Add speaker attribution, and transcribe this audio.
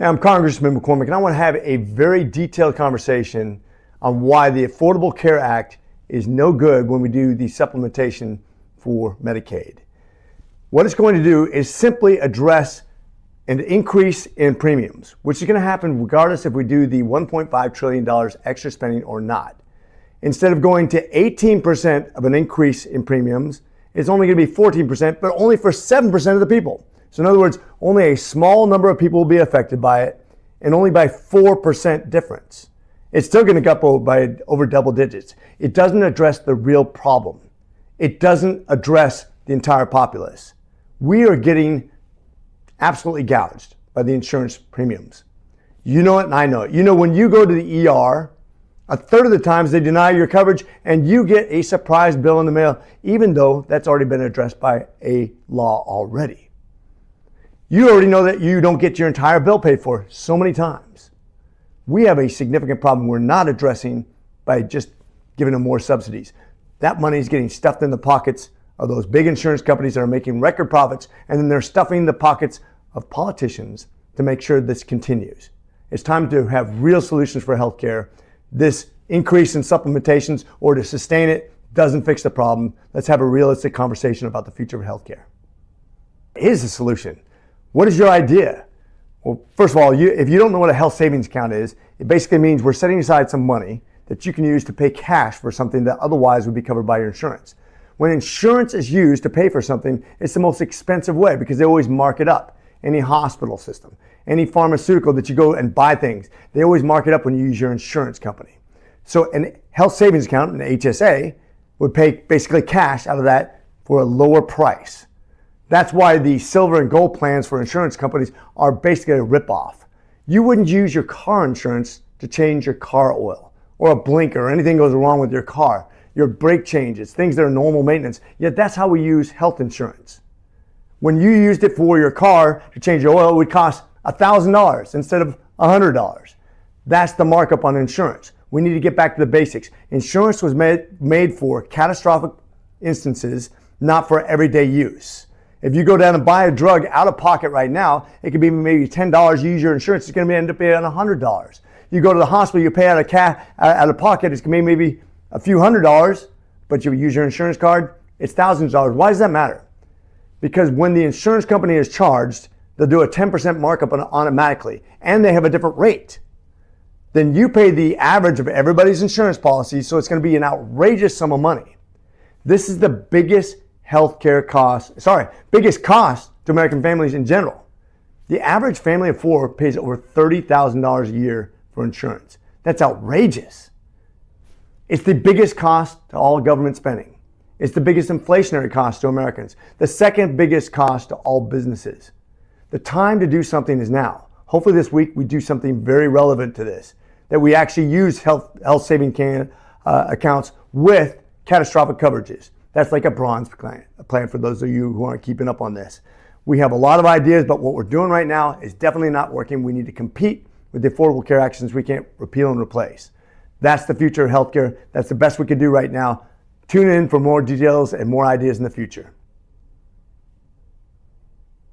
Speaker 1: Hey, I'm Congressman McCormick, and I want to have a very detailed conversation on why the Affordable Care Act is no good when we do the supplementation for Medicaid. What it's going to do is simply address an increase in premiums, which is going to happen regardless if we do the $1.5 trillion extra spending or not. Instead of going to 18% of an increase in premiums, it's only going to be 14%, but only for 7% of the people. So in other words, only a small number of people will be affected by it, and only by 4% difference. It's still going to go up by over double digits. It doesn't address the real problem. It doesn't address the entire populace. We are getting absolutely gouged by the insurance premiums. You know it and I know it. You know, when you go to the ER, a third of the times they deny your coverage and you get a surprise bill in the mail, even though that's already been addressed by a law already. You already know that you don't get your entire bill paid for so many times. We have a significant problem we're not addressing by just giving them more subsidies. That money is getting stuffed in the pockets of those big insurance companies that are making record profits, and then they're stuffing the pockets of politicians to make sure this continues. It's time to have real solutions for healthcare. This increase in supplementations or to sustain it doesn't fix the problem. Let's have a realistic conversation about the future of healthcare. Here's the solution. What is your idea? Well, first of all, if you don't know what a health savings account is, it basically means we're setting aside some money that you can use to pay cash for something that otherwise would be covered by your insurance. When insurance is used to pay for something, it's the most expensive way because they always mark it up. Any hospital system, any pharmaceutical that you go and buy things, they always mark it up when you use your insurance company. So a health savings account, an HSA, would pay basically cash out of that for a lower price. That's why the silver and gold plans for insurance companies are basically a ripoff. You wouldn't use your car insurance to change your car oil or a blinker or anything goes wrong with your car, your brake changes, things that are normal maintenance. Yet that's how we use health insurance. When you used it for your car to change your oil, it would cost $1,000 instead of $100. That's the markup on insurance. We need to get back to the basics. Insurance was made for catastrophic instances, not for everyday use. If you go down and buy a drug out of pocket right now, it could be maybe $10. You use your insurance, it's going to end up being $100. You go to the hospital, you pay out of pocket, it's going to be maybe a few $100s, but you use your insurance card, it's thousands of dollars. Why does that matter? Because when the insurance company is charged, they'll do a 10% markup automatically, and they have a different rate. Then you pay the average of everybody's insurance policy, so it's going to be an outrageous sum of money. This is the biggest biggest cost to American families in general. The average family of four pays over $30,000 a year for insurance. That's outrageous. It's the biggest cost to all government spending. It's the biggest inflationary cost to Americans. The second biggest cost to all businesses. The time to do something is now. Hopefully this week we do something very relevant to this, that we actually use health saving accounts with catastrophic coverages. That's like a bronze plan for those of you who aren't keeping up on this. We have a lot of ideas, but what we're doing right now is definitely not working. We need to compete with the Affordable Care Act since we can't repeal and replace. That's the future of healthcare. That's the best we can do right now. Tune in for more details and more ideas in the future.